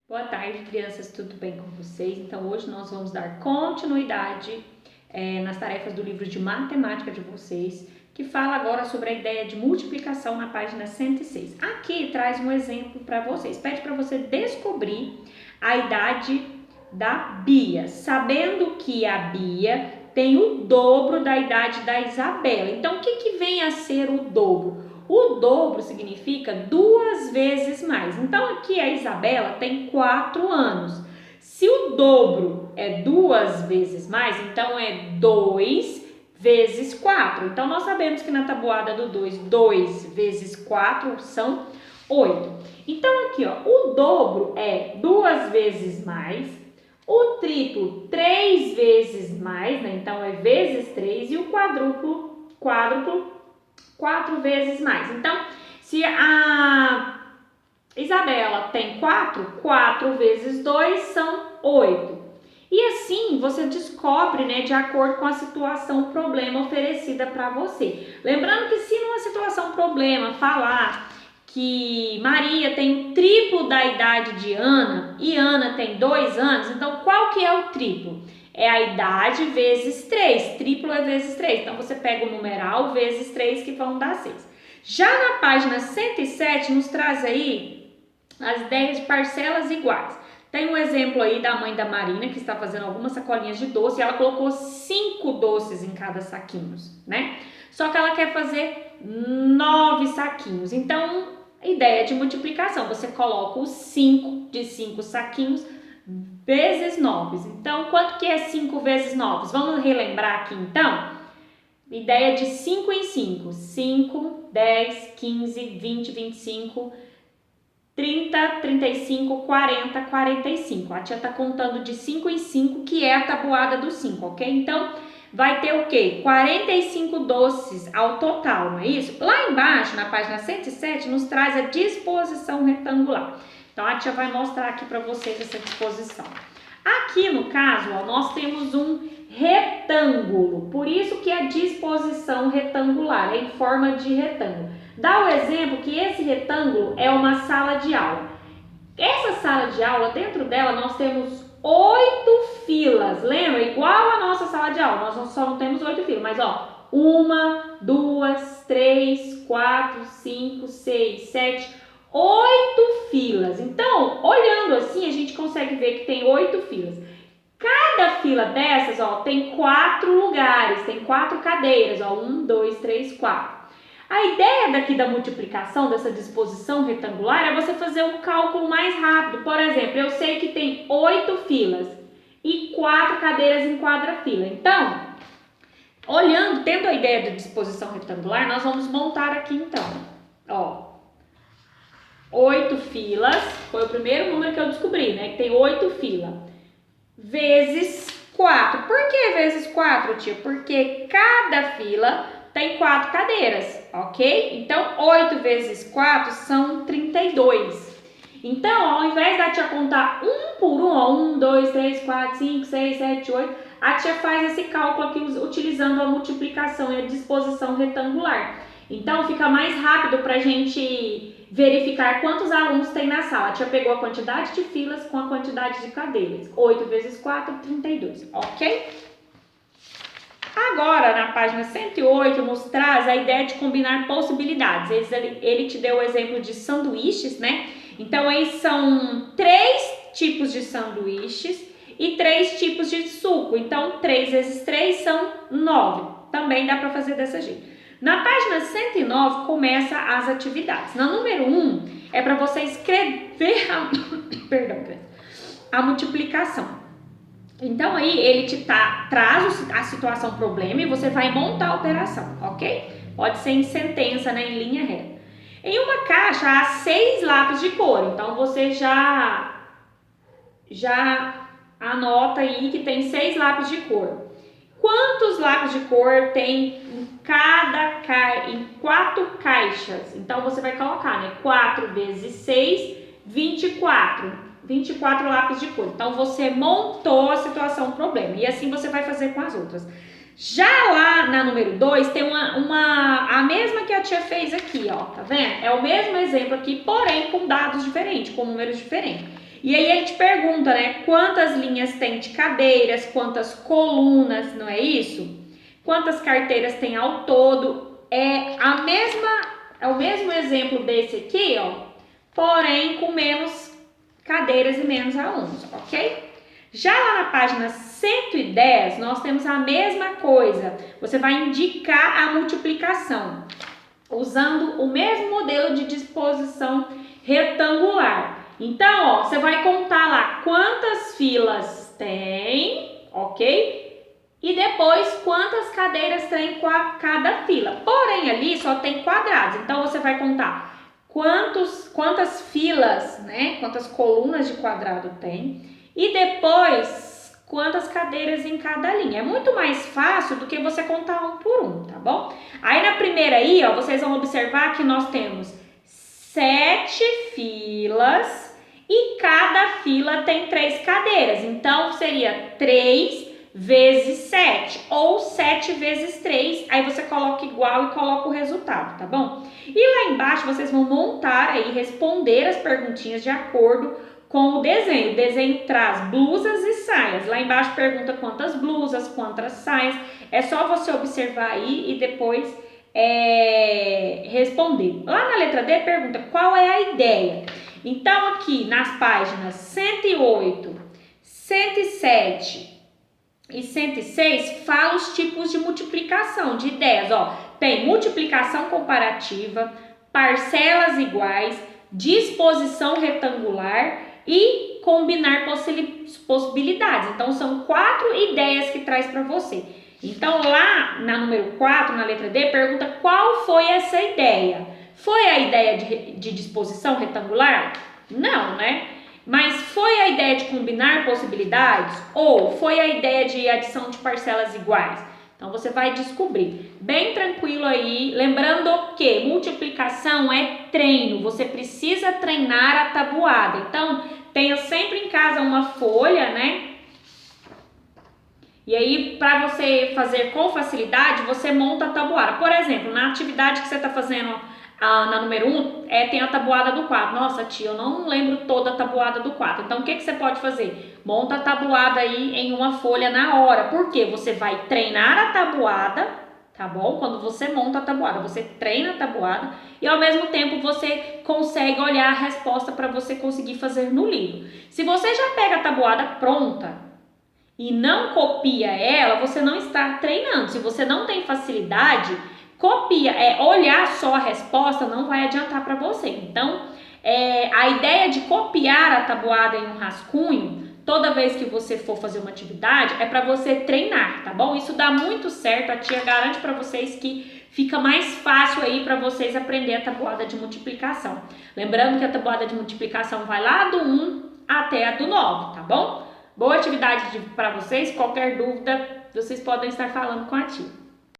Boa tarde, crianças, tudo bem com vocês? Então, hoje nós vamos dar continuidade nas tarefas do livro de matemática de vocês, que fala agora sobre a ideia de multiplicação na página 106. Aqui traz um exemplo para vocês, pede para você descobrir a idade da Bia, sabendo que a Bia tem o dobro da idade da Isabela. Então, o que vem a ser o dobro? O dobro significa 2 vezes mais. Então, aqui a Isabela tem 4 anos. Se o dobro é 2 vezes mais, então é 2 vezes 4. Então, nós sabemos que na tabuada do 2 vezes 4 são 8. Então, aqui, ó, o dobro é 2 vezes mais. O triplo, 3 vezes mais, né? Então, é vezes 3. E o quádruplo, 4 vezes mais. Então, se a Isabela tem 4 vezes 2 são 8. E assim você descobre, né, de acordo com a situação problema oferecida para você. Lembrando que se numa situação problema falar que Maria tem o triplo da idade de Ana e Ana tem 2 anos, então qual que é o triplo? É a idade vezes 3, triplo é vezes 3, então você pega o numeral vezes 3 que vão dar 6. Já na página 107 nos traz aí as ideias de parcelas iguais. Tem um exemplo aí da mãe da Marina que está fazendo algumas sacolinhas de doce e ela colocou 5 doces em cada saquinho, né? Só que ela quer fazer 9 saquinhos, então ideia de multiplicação, você coloca os 5 de 5 saquinhos vezes 9. Então, quanto que é 5 vezes 9? Vamos relembrar aqui, então? Ideia de 5 em 5. 5, 10, 15, 20, 25, 30, 35, 40, 45. A tia está contando de 5 em 5, que é a tabuada do 5, ok? Então, vai ter o quê? 45 doces ao total, não é isso? Lá embaixo, na página 107, nos traz a disposição retangular. Então, a tia vai mostrar aqui para vocês essa disposição. Aqui, no caso, ó, nós temos um retângulo, por isso que é disposição retangular, é em forma de retângulo. Dá o exemplo que esse retângulo é uma sala de aula. Essa sala de aula, dentro dela, nós temos 8 filas, lembra? Igual a nossa sala de aula, nós só não temos 8 filas, mas ó, 1, 2, 3, 4, 5, 6, 7... 8 filas. Então, olhando assim, a gente consegue ver que tem 8 filas. Cada fila dessas, ó, tem 4 lugares, tem 4 cadeiras, ó, 1, 2, 3, 4. A ideia daqui da multiplicação, dessa disposição retangular, é você fazer um cálculo mais rápido. Por exemplo, eu sei que tem 8 filas e 4 cadeiras em cada fila. Então, olhando, tendo a ideia da disposição retangular, nós vamos montar aqui então, ó. 8 filas, foi o primeiro número que eu descobri, né? Que tem 8 filas. Vezes 4. Por que vezes 4, tia? Porque cada fila tem 4 cadeiras, ok? Então, 8 vezes 4 são 32. Então, ao invés da tia contar um por um, ó, 1, 2, 3, 4, 5, 6, 7, 8, a tia faz esse cálculo aqui utilizando a multiplicação e a disposição retangular. Então, fica mais rápido para a gente verificar quantos alunos tem na sala. A tia pegou a quantidade de filas com a quantidade de cadeiras. 8 vezes 4, 32, ok? Agora, na página 108, nos traz a ideia de combinar possibilidades. Ele te deu o exemplo de sanduíches, né? Então, aí são 3 tipos de sanduíches e 3 tipos de suco. Então, 3 vezes 3 são 9. Também dá para fazer dessa jeito. Na página 109 começa as atividades. Na número 1 é para você escrever a multiplicação. Então aí ele traz a situação problema e você vai montar a operação, ok? Pode ser em sentença, né, em linha reta. Em uma caixa há 6 lápis de cor, então você já anota aí que tem 6 lápis de cor. Quantos lápis de cor tem em 4 caixas? Então, você vai colocar, né? 4 vezes 6, 24. 24 lápis de cor. Então, você montou a situação problema. E assim você vai fazer com as outras. Já lá na número 2, tem a mesma que a tia fez aqui, ó. Tá vendo? É o mesmo exemplo aqui, porém com dados diferentes, com números diferentes. E aí ele te pergunta, né, quantas linhas tem de cadeiras, quantas colunas, não é isso? Quantas carteiras tem ao todo? É o mesmo exemplo desse aqui, ó, porém com menos cadeiras e menos alunos, ok? Já lá na página 110, nós temos a mesma coisa. Você vai indicar a multiplicação, usando o mesmo modelo de disposição retangular. Então, ó, você vai contar lá quantas filas tem, ok? E depois quantas cadeiras tem cada fila. Porém, ali só tem quadrados. Então, você vai contar quantas filas, né? Quantas colunas de quadrado tem. E depois, quantas cadeiras em cada linha. É muito mais fácil do que você contar um por um, tá bom? Aí, na primeira aí, ó, vocês vão observar que nós temos 7 filas e cada fila tem 3 cadeiras. Então, seria 3 vezes 7 ou 7 vezes 3, aí você coloca igual e coloca o resultado, tá bom? E lá embaixo vocês vão montar aí, responder as perguntinhas de acordo com o desenho. O desenho traz blusas e saias. Lá embaixo pergunta quantas blusas, quantas saias. É só você observar aí e depois responder. Lá na letra D pergunta qual é a ideia. Então aqui nas páginas 108, 107 e 106 fala os tipos de multiplicação, de ideias, ó. Tem multiplicação comparativa, parcelas iguais, disposição retangular e combinar possibilidades. Então, são 4 ideias que traz para você. Então, lá na número 4, na letra D, pergunta qual foi essa ideia. Foi a ideia de disposição retangular? Não, né? Mas foi a ideia de combinar possibilidades ou foi a ideia de adição de parcelas iguais? Então, você vai descobrir. Bem tranquilo aí. Lembrando que multiplicação é treino. Você precisa treinar a tabuada. Então, tenha sempre em casa uma folha, né? E aí, para você fazer com facilidade, você monta a tabuada. Por exemplo, na atividade que você está fazendo na número 1, tem a tabuada do 4. Nossa, tia, eu não lembro toda a tabuada do 4. Então, o que você pode fazer? Monta a tabuada aí em uma folha na hora. Por quê? Você vai treinar a tabuada, tá bom? Quando você monta a tabuada, você treina a tabuada e ao mesmo tempo você consegue olhar a resposta para você conseguir fazer no livro. Se você já pega a tabuada pronta e não copia ela, você não está treinando. Se você não tem facilidade, copia, olhar só a resposta não vai adiantar para você. Então, a ideia de copiar a tabuada em um rascunho, toda vez que você for fazer uma atividade, é para você treinar, tá bom? Isso dá muito certo, a tia garante para vocês que fica mais fácil aí para vocês aprender a tabuada de multiplicação. Lembrando que a tabuada de multiplicação vai lá do 1 até a do 9, tá bom? Boa atividade para vocês, qualquer dúvida, vocês podem estar falando com a tia.